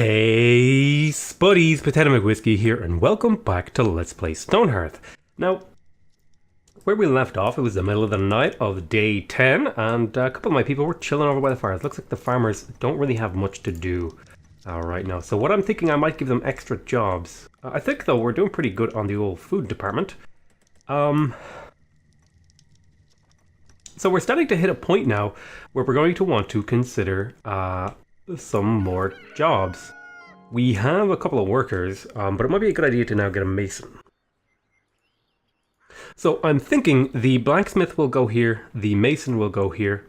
Hey spuddies, PotatoMcWhiskey here, and welcome back to Let's Play Stonehearth. Now, where we left off, it was the middle of the night of day 10, and a couple of my people were chilling over by the fire. It looks like the farmers don't really have much to do right now. So what I'm thinking, I might give them extra jobs. I think, though, we're doing pretty good on the old food department. So we're starting to hit a point now where we're going to want to consider some more jobs. We have a couple of workers, but it might be a good idea to now get a mason. So I'm thinking the blacksmith will go here, the mason will go here.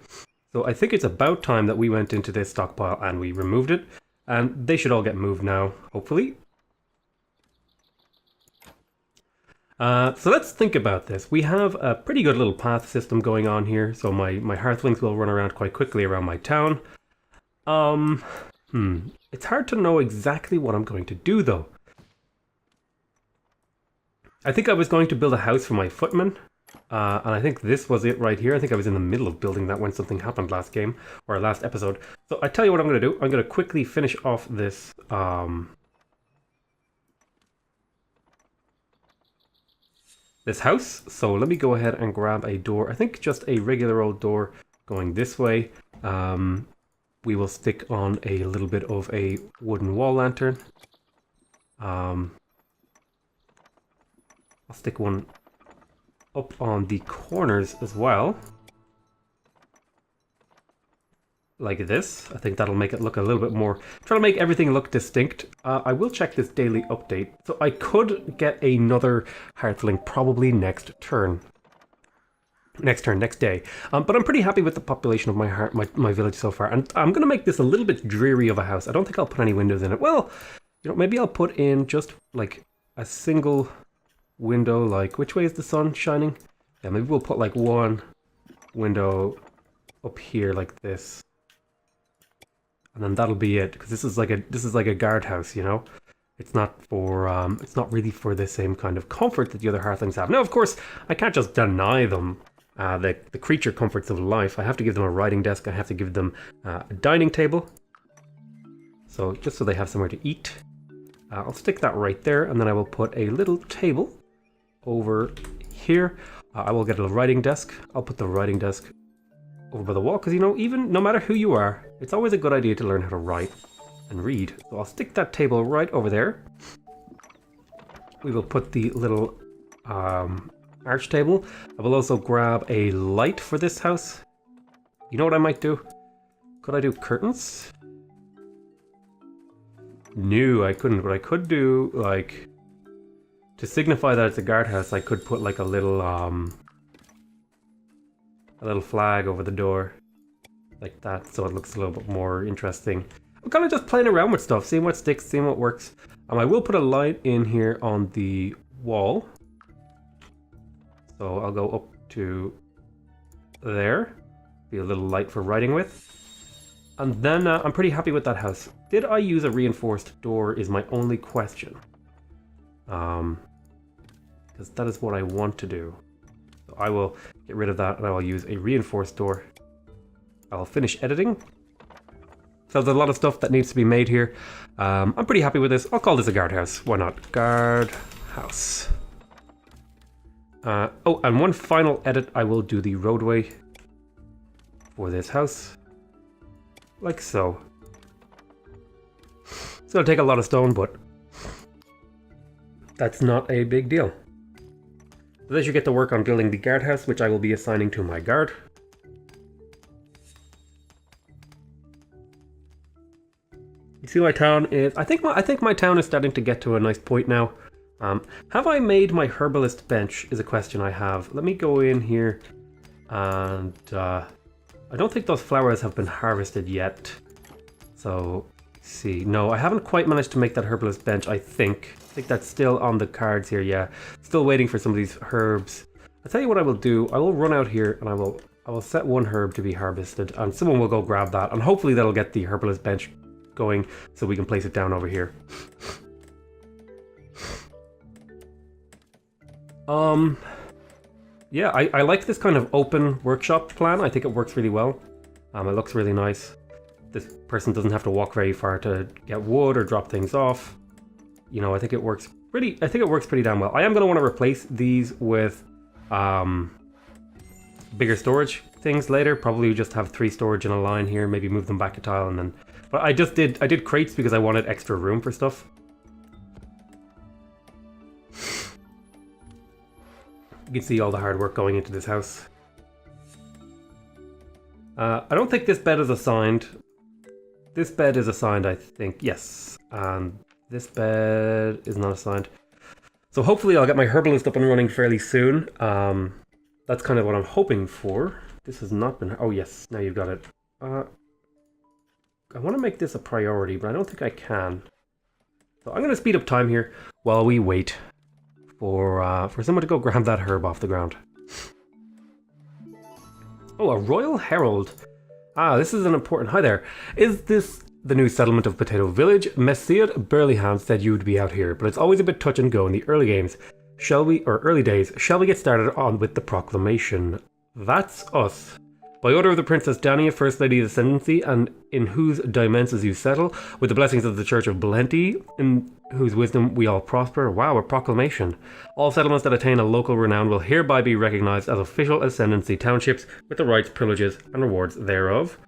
So I think it's about time that we went into this stockpile and we removed it. And they should all get moved now, hopefully. So let's think about this. We have a pretty good little path system going on here. So my hearthlings will run around quite quickly around my town. It's hard to know exactly what I'm going to do, though. I think I was going to build a house for my footmen, and I think this was it right here. I think I was in the middle of building that when something happened last game, or last episode. So I tell you what I'm going to do. I'm going to quickly finish off this, this house. So let me go ahead and grab a door. I think just a regular old door going this way. We will stick on a little bit of a wooden wall lantern. I'll stick one up on the corners as well. Like this. I think that'll make it look a little bit more... Try to make everything look distinct. I will check this daily update. So I could get another hearthling probably next day. But I'm pretty happy with the population of my village so far. And I'm going to make this a little bit dreary of a house. I don't think I'll put any windows in it. Well, you know, maybe I'll put in just like a single window. Like, which way is the sun shining? Yeah, maybe we'll put like one window up here like this. And then that'll be it. Because this is like a guardhouse, you know? It's not really for the same kind of comfort that the other hearthlings have. Now, of course, I can't just deny them the creature comforts of life. I have to give them a writing desk. I have to give them a dining table. So just so they have somewhere to eat. I'll stick that right there, and then I will put a little table over here. I will get a writing desk. I'll put the writing desk over by the wall, because, you know, even no matter who you are, it's always a good idea to learn how to write and read. So I'll stick that table right over there. We will put the little arch table. I will also grab a light for this house. You know what I might do? Could I do curtains? No, I couldn't. But I could do, like, to signify that it's a guardhouse, I could put like a little flag over the door, like that, so it looks a little bit more interesting. I'm kind of just playing around with stuff, seeing what sticks, seeing what works. I will put a light in here on the wall. So I'll go up to there. Be a little light for writing with. And then I'm pretty happy with that house. Did I use a reinforced door is my only question. Because that is what I want to do. So I will get rid of that and I will use a reinforced door. I'll finish editing. So there's a lot of stuff that needs to be made here. I'm pretty happy with this. I'll call this a guardhouse. Why not? Guardhouse. Oh, and one final edit. I will do the roadway for this house. Like so. It's going to take a lot of stone, but that's not a big deal. So they should get to work on building the guardhouse, which I will be assigning to my guard. You see, my town is... I think my town is starting to get to a nice point now. Have I made my herbalist bench is a question I have. Let me go in here and I don't think those flowers have been harvested yet. So, let's see. No, I haven't quite managed to make that herbalist bench, I think. I think that's still on the cards here, yeah. Still waiting for some of these herbs. I'll tell you what I will do. I will run out here and I will set one herb to be harvested and someone will go grab that and hopefully that'll get the herbalist bench going so we can place it down over here. Yeah, I like this kind of open workshop plan. I think it works really well. It looks really nice. this person doesn't have to walk very far to get wood or drop things off. You know, I think it works pretty damn well. I am going to want to replace these with bigger storage things later. Probably just have 3 storage in a line here, maybe move them back a tile and then... But I did crates because I wanted extra room for stuff. You can see all the hard work going into this house. I don't think this bed is assigned. This bed is assigned, I think. Yes. And this bed is not assigned. So hopefully I'll get my herbalist up and running fairly soon. That's kind of what I'm hoping for. This has not been... Oh, yes. Now you've got it. I want to make this a priority, but I don't think I can. So I'm going to speed up time here while we wait for someone to go grab that herb off the ground. Oh, a Royal Herald. Ah, this is an important... Hi there. Is this the new settlement of Potato Village? Messiah Burleyhound said you would be out here, but it's always a bit touch and go in the early games. Early days. Shall we get started on with the proclamation? That's us. By order of the Princess Dania, First Lady of Ascendancy, and in whose dimensions you settle, with the blessings of the Church of Plenty, in whose wisdom we all prosper. Wow, a proclamation. All settlements that attain a local renown will hereby be recognized as official Ascendancy townships with the rights, privileges, and rewards thereof.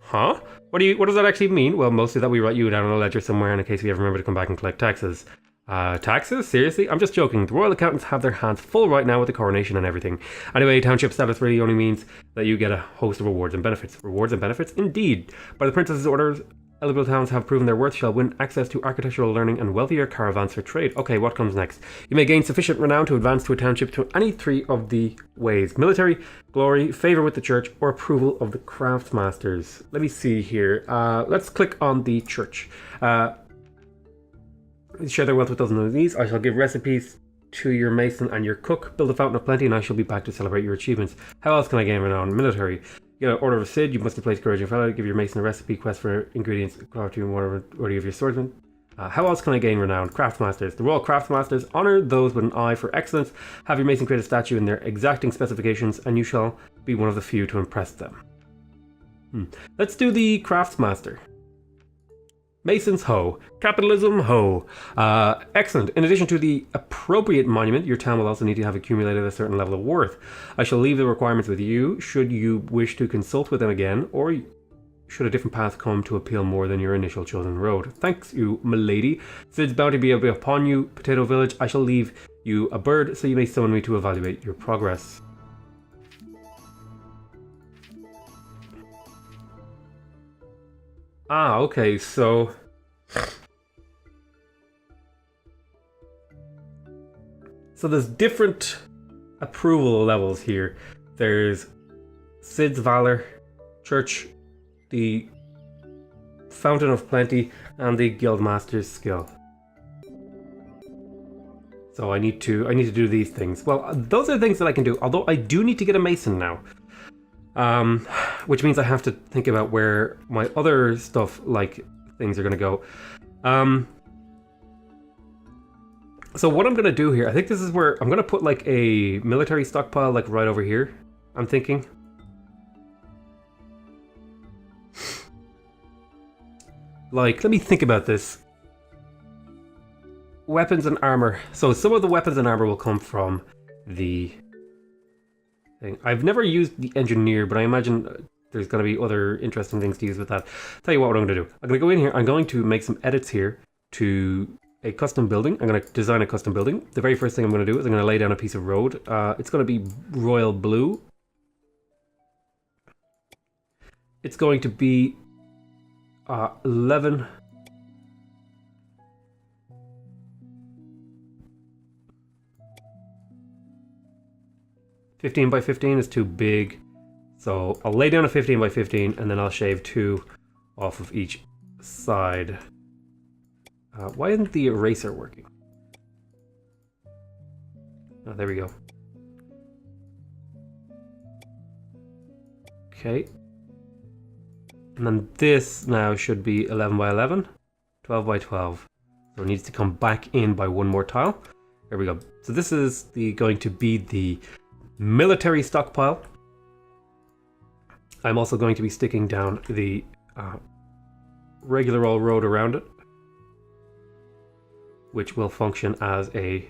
Huh? What does that actually mean? Well, mostly that we write you down on a ledger somewhere in case we ever remember to come back and collect taxes. Taxes? Seriously? I'm just joking. The royal accountants have their hands full right now with the coronation and everything. Anyway, township status really only means that you get a host of rewards and benefits. Rewards and benefits? Indeed. By the princess's orders, eligible towns have proven their worth shall win access to architectural learning and wealthier caravans for trade. Okay, what comes next? You may gain sufficient renown to advance to a township through any 3 of the ways. Military, glory, favor with the church, or approval of the craftsmasters. Let me see here. Let's click on the church. Share their wealth with those of these. I shall give recipes to your mason and your cook. Build a fountain of plenty and I shall be back to celebrate your achievements. How else can I gain renown? Military. You know, order of a Cid. You must display courage and valor. Give your mason a recipe. Quest for ingredients. Quality and water worthy of your swordsman. How else can I gain renown? Craftmasters. The royal craftmasters honor those with an eye for excellence. Have your mason create a statue in their exacting specifications and you shall be one of the few to impress them. Let's do the craftsmaster. Masons ho. Capitalism ho. Excellent. In addition to the appropriate monument, your town will also need to have accumulated a certain level of worth. I shall leave the requirements with you, should you wish to consult with them again, or should a different path come to appeal more than your initial chosen road. Thanks you, milady. Sid's bounty be upon you, Potato Village. I shall leave you a bird, so you may summon me to evaluate your progress. Ah, okay, so... So there's different approval levels here. There's Sid's Valor, Church, the Fountain of Plenty, and the Guildmaster's Skill. So I need to do these things. Well, those are things that I can do, although I do need to get a Mason now. Which means I have to think about where my other stuff, like things, are going to go. So what I'm going to do here, I think this is where I'm going to put like a military stockpile like right over here, I'm thinking. Like, let me think about this. Weapons and armor. So some of the weapons and armor will come from the thing. I've never used the engineer, but I imagine there's going to be other interesting things to use with that. Tell you what I'm going to do. I'm going to go in here. I'm going to make some edits here to a custom building. I'm going to design a custom building. The very first thing I'm going to do is I'm going to lay down a piece of road. It's going to be royal blue. It's going to be 11. $15 by $15 is too big, so I'll lay down a 15 by 15 and then I'll shave 2 off of each side. Why isn't the eraser working? Oh, there we go. Okay. And then this now should be 11 by 11, 12 by 12. So it needs to come back in by 1 more tile. There we go. So this is going to be the military stockpile. I'm also going to be sticking down the regular old road around it, which will function as a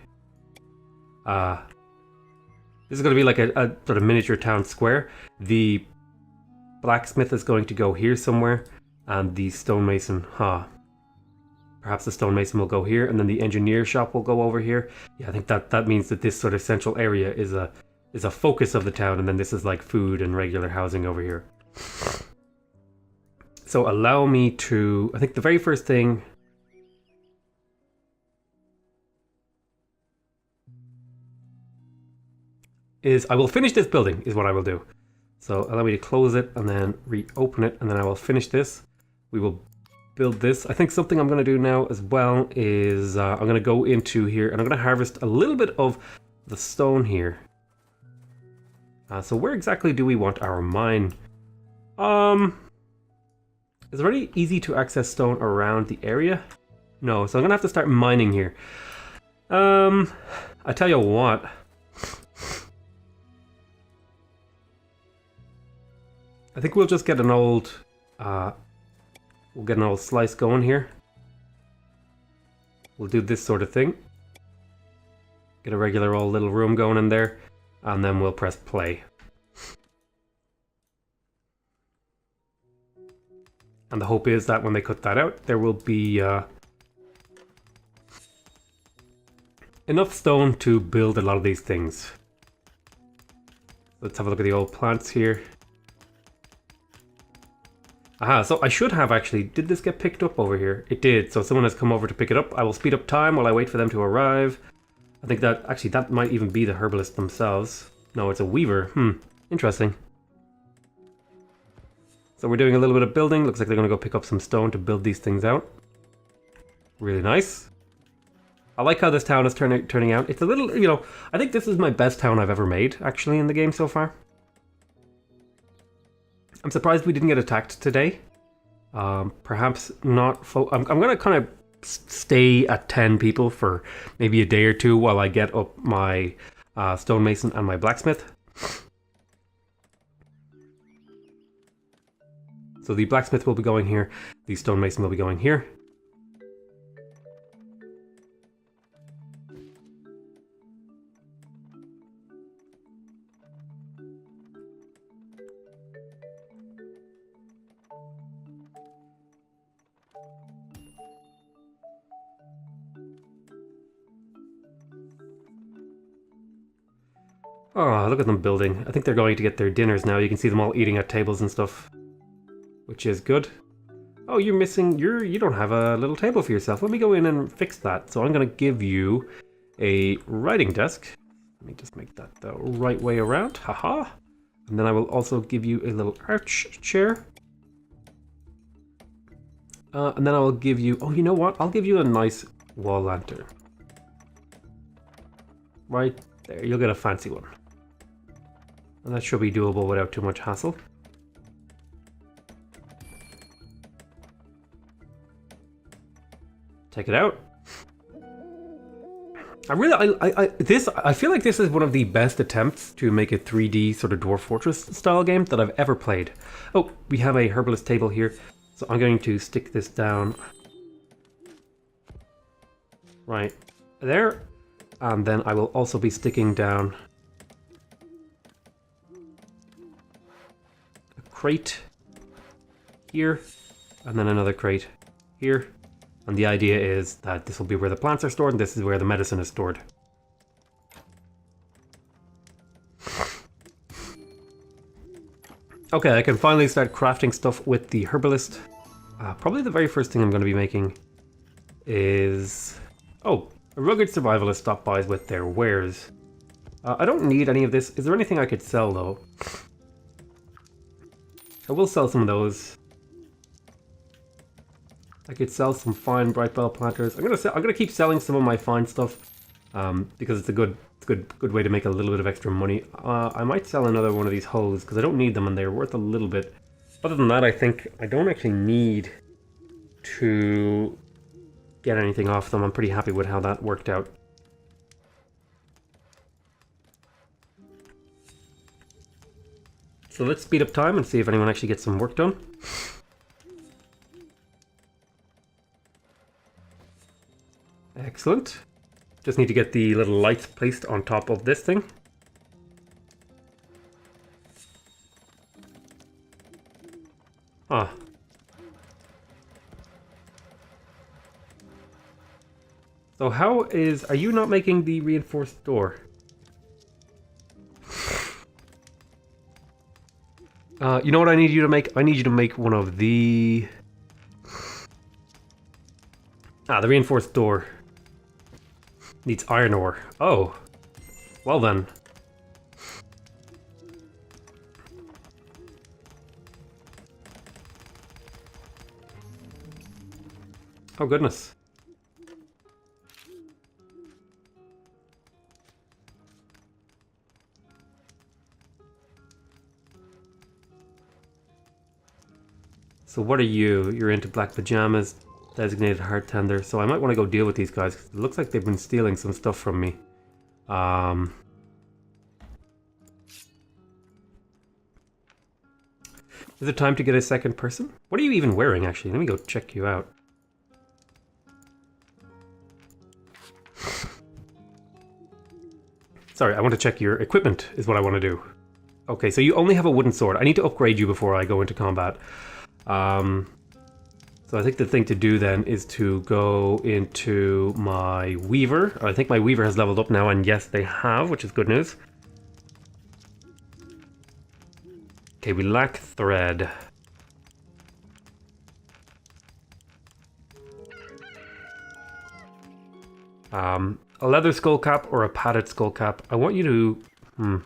this is going to be like a sort of miniature town square. The blacksmith is going to go here somewhere, and the stonemason, perhaps the stonemason will go here, and then the engineer shop will go over here. Yeah, I think that means that this sort of central area is a focus of the town, and then this is like food and regular housing over here. So allow me to, I think the very first thing is I will finish this building, is what I will do. So allow me to close it and then reopen it, and then I will finish this. We will build this. I think something I'm going to do now as well is I'm going to go into here and I'm going to harvest a little bit of the stone here. So where exactly do we want our mine? Is there any easy to access stone around the area? No, so I'm going to have to start mining here. I tell you what. I think we'll just get an old, we'll get an old slice going here. We'll do this sort of thing. Get a regular old little room going in there, and then we'll press play. And the hope is that when they cut that out, there will be enough stone to build a lot of these things. Let's have a look at the old plants here. Aha, so I should have actually, did this get picked up over here? It did, so someone has come over to pick it up. I will speed up time while I wait for them to arrive. I think that, actually, that might even be the herbalists themselves. No, it's a weaver. Interesting. So we're doing a little bit of building. Looks like they're going to go pick up some stone to build these things out. Really nice. I like how this town is turning out. It's a little, you know, I think this is my best town I've ever made, actually, in the game so far. I'm surprised we didn't get attacked today. Perhaps not. I'm going to kind of stay at 10 people for maybe a day or two while I get up my stonemason and my blacksmith. So the blacksmith will be going here. The stonemason will be going here. Oh, look at them building. I think they're going to get their dinners now. You can see them all eating at tables and stuff, which is good. Oh, you're missing, you don't have a little table for yourself. Let me go in and fix that. So I'm going to give you a writing desk. Let me just make that the right way around. Haha. And then I will also give you a little arch chair. And then I will give you, oh, you know what? I'll give you a nice wall lantern. Right there, you'll get a fancy one. And that should be doable without too much hassle. Take it out. I feel like this is one of the best attempts to make a 3D sort of Dwarf Fortress style game that I've ever played. Oh, we have a herbalist table here. So I'm going to stick this down right there. And then I will also be sticking down a crate here, and then another crate here. And the idea is that this will be where the plants are stored, and this is where the medicine is stored. Okay, I can finally start crafting stuff with the herbalist. Probably the very first thing I'm going to be making is... Oh, a rugged survivalist stop by with their wares. I don't need any of this. Is there anything I could sell, though? I will sell some of those. I could sell some fine bright bell planters. I'm gonna keep selling some of my fine stuff because it's a good way to make a little bit of extra money. I might sell another one of these hoes because I don't need them and they're worth a little bit. Other than that, I think I don't actually need to get anything off them. I'm pretty happy with how that worked out. So let's speed up time and see if anyone actually gets some work done. Excellent. Just need to get the little lights placed on top of this thing. Ah. So how is... Are you not making the reinforced door? You know what I need you to make? I need you to make one of the... the reinforced door. Needs iron ore. Oh. Well then. Oh goodness. So what are you? You're into black pajamas, designated heart tender. So I might want to go deal with these guys. It looks like they've been stealing some stuff from me. Is it time to get a second person? What are you even wearing, actually? Let me go check you out. Sorry, I want to check your equipment, is what I want to do. Okay, so you only have a wooden sword. I need to upgrade you before I go into combat. So I think the thing to do then is to go into my weaver. I think my weaver has leveled up now, and yes, they have, which is good news. Okay, we lack thread. A leather skull cap or a padded skull cap. I want you to...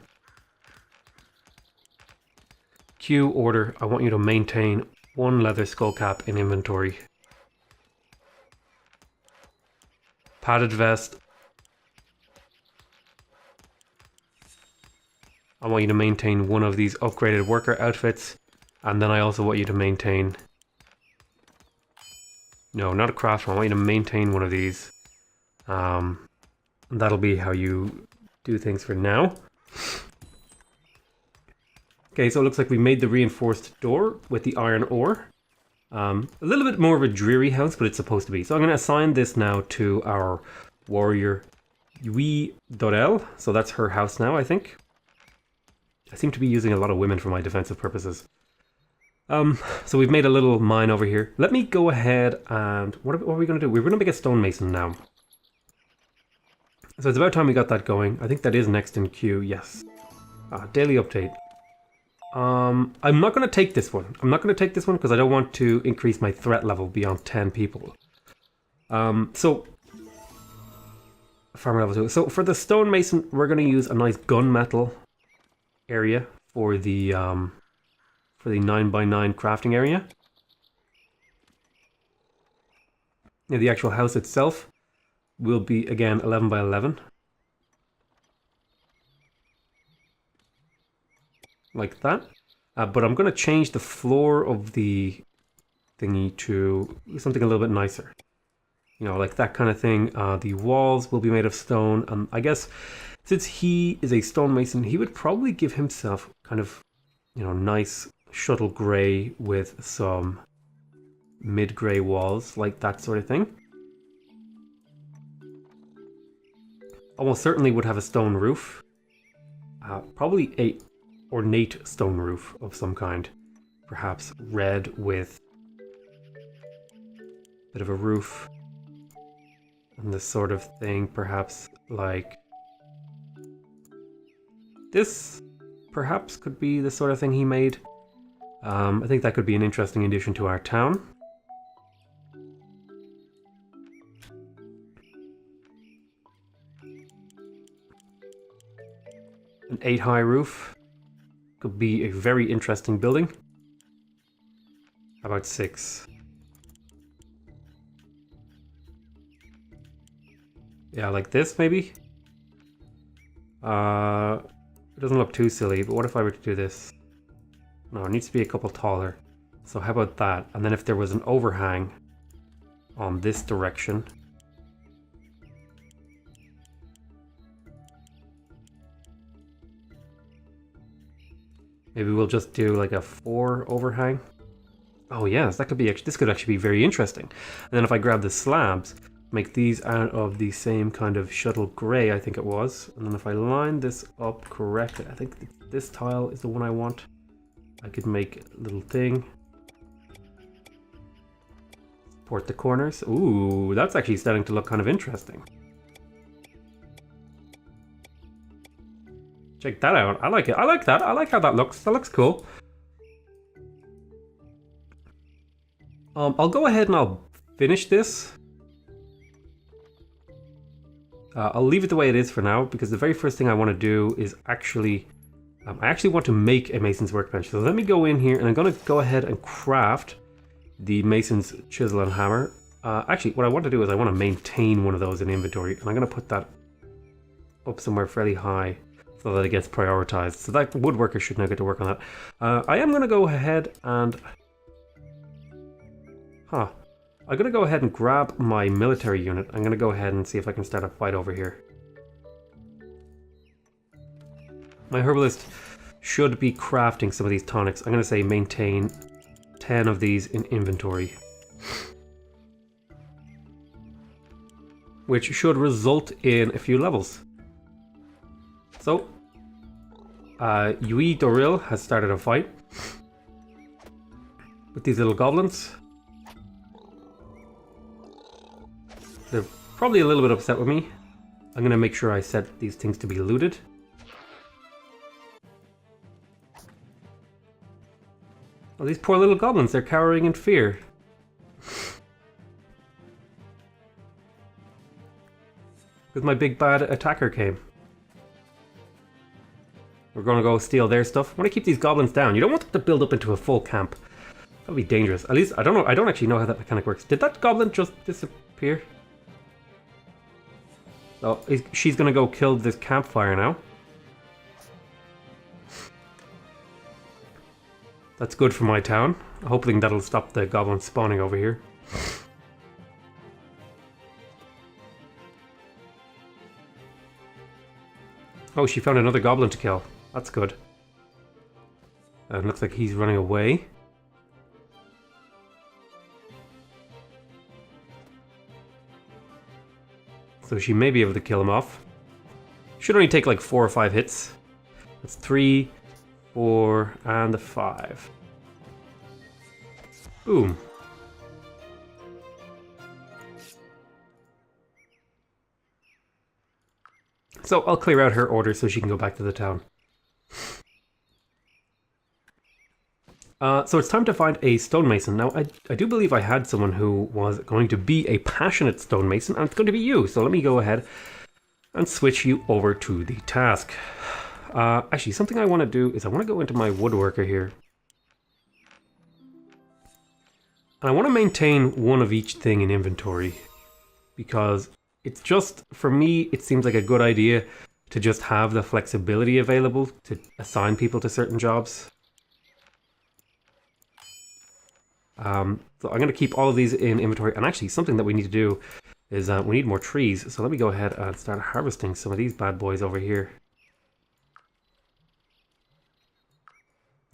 Queue order. I want you to maintain one leather skull cap in inventory. Padded vest. I want you to maintain one of these upgraded worker outfits. And then I also want you to maintain... No, not a craftsman. I want you to maintain one of these. That'll be how you do things for now. Okay, so it looks like we made the reinforced door with the iron ore. A little bit more of a dreary house, but it's supposed to be. So I'm going to assign this now to our warrior Yui Dorel. So that's her house now, I think. I seem to be using a lot of women for my defensive purposes. So we've made a little mine over here. Let me go ahead and... What are we going to do? We're going to make a stonemason now. So it's about time we got that going. I think that is next in queue, yes. Daily update. I'm not going to take this one. I'm not going to take this one because I don't want to increase my threat level beyond 10 people. So... Farmer level 2. So for the stonemason, we're going to use a nice gunmetal area for the 9x9 crafting area. Now the actual house itself will be, again, 11x11. Like that. But I'm going to change the floor of the thingy to something a little bit nicer. You know, like that kind of thing. The walls will be made of stone. And I guess since he is a stonemason, he would probably give himself kind of, you know, nice shuttle grey with some mid-grey walls, like that sort of thing. Almost certainly would have a stone roof. Probably a ornate stone roof of some kind. Perhaps red with a bit of a roof. And this sort of thing, perhaps like this, perhaps could be the sort of thing he made. I think that could be an interesting addition to our town. An 8-high roof could be a very interesting building. How about 6? Yeah, like this maybe? It doesn't look too silly, but what if I were to do this? No, it needs to be a couple taller. So how about that? And then if there was an overhang on this direction. Maybe we'll just do like a 4 overhang. Oh yes, that could be, this could actually be very interesting. And then if I grab the slabs, Make these out of the same kind of shuttle grey, I think it was. And then if I line this up correctly, I think this tile is the one I want. I could make a little thing. Support the corners. Ooh, that's actually starting to look kind of interesting. Check that out. I like it. I like that. I like how that looks. That looks cool. I'll go ahead and I'll finish this. I'll leave it the way it is for now, because the very first thing I want to do is actually... I actually want to make a mason's workbench. So let me go in here and I'm going to go ahead and craft the mason's chisel and hammer. Actually, what I want to do is I want to maintain one of those in inventory, and I'm going to put that up somewhere fairly high so that it gets prioritized. So that woodworker should now get to work on that. I am going to go ahead and... I'm going to go ahead and grab my military unit. I'm going to go ahead and see if I can start a fight over here. My herbalist should be crafting some of these tonics. I'm going to say maintain 10 of these in inventory. Which should result in a few levels. So, Yui Doril has started a fight with these little goblins. They're probably a little bit upset with me. I'm going to make sure I set these things to be looted. Oh, these poor little goblins, they're cowering in fear. Because my big bad attacker came. We're going to go steal their stuff. I want to keep these goblins down. You don't want them to build up into a full camp. That would be dangerous. At least, I don't know. I don't actually know how that mechanic works. Did that goblin just disappear? Oh, she's going to go kill this campfire now. That's good for my town. Hoping that'll stop the goblins spawning over here. Oh, she found another goblin to kill. That's good. And looks like he's running away. So she may be able to kill him off. Should only take like 4 or 5 hits. That's 3, 4, and a 5. Boom. So I'll clear out her order so she can go back to the town. So it's time to find a stonemason. Now, I do believe I had someone who was going to be a passionate stonemason, and it's going to be you. So let me go ahead and switch you over to the task. Actually, something I want to do is I want to go into my woodworker here. And I want to maintain one of each thing in inventory. Because it's just, for me, it seems like a good idea to just have the flexibility available to assign people to certain jobs. So I'm going to keep all of these in inventory. And actually, something that we need to do is we need more trees. So let me go ahead and start harvesting some of these bad boys over here.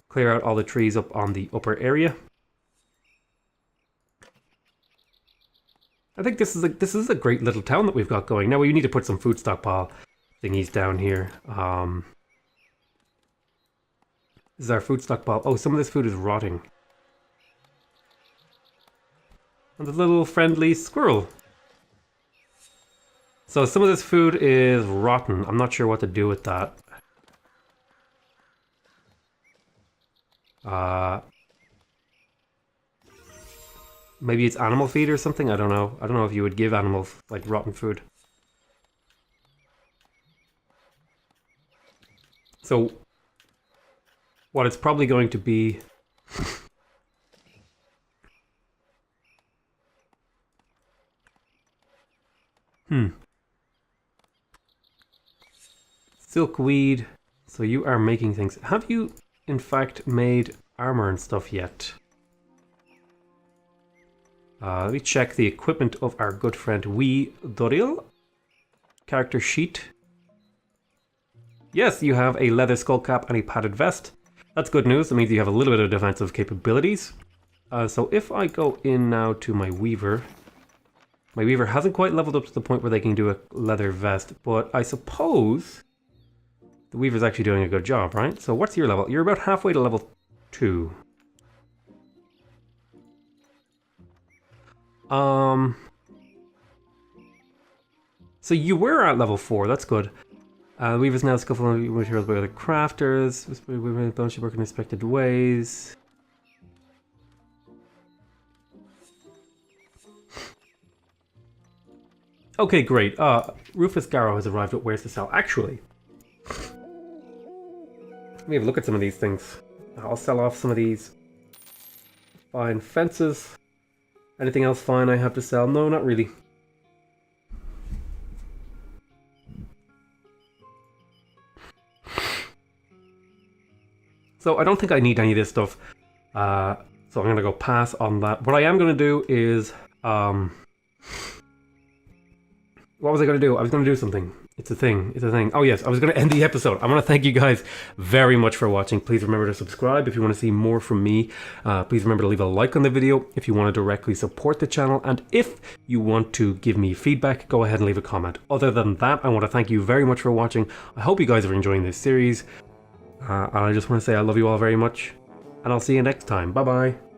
Clear out all the trees up on the upper area. I think this is a great little town that we've got going. Now we need to put some food stockpile thingies down here. This is our food stockpile. Oh, some of this food is rotting. And the little friendly squirrel. So some of this food is rotten. I'm not sure what to do with that. Maybe it's animal feed or something? I don't know. I don't know if you would give animals, like, rotten food. So, what it's probably going to be... Silkweed. So you are making things. Have you, in fact, made armor and stuff yet? Let me check the equipment of our good friend Wee Doril. Character sheet. Yes, you have a leather skull cap and a padded vest. That's good news. That means you have a little bit of defensive capabilities. So if I go in now to my weaver, My weaver hasn't quite leveled up to the point where they can do a leather vest, but I suppose the weaver's actually doing a good job, right? So what's your level? You're about halfway to level 2. So you were at level 4, that's good. Weaver's now skillful in materials by other crafters. Weaver ability to work in expected ways. Okay, great. Rufus Garrow has arrived at Where's the Cell. Actually, let me have a look at some of these things. I'll sell off some of these fine fences. Anything else fine I have to sell? No, not really. So I don't think I need any of this stuff. So I'm going to go pass on that. What I am going to do is... what was I going to do? I was going to do something. It's a thing. It's a thing. Oh yes, I was going to end the episode. I want to thank you guys very much for watching. Please remember to subscribe if you want to see more from me. Please remember to leave a like on the video if you want to directly support the channel. And if you want to give me feedback, go ahead and leave a comment. Other than that, I want to thank you very much for watching. I hope you guys are enjoying this series. And I just want to say I love you all very much. And I'll see you next time. Bye-bye.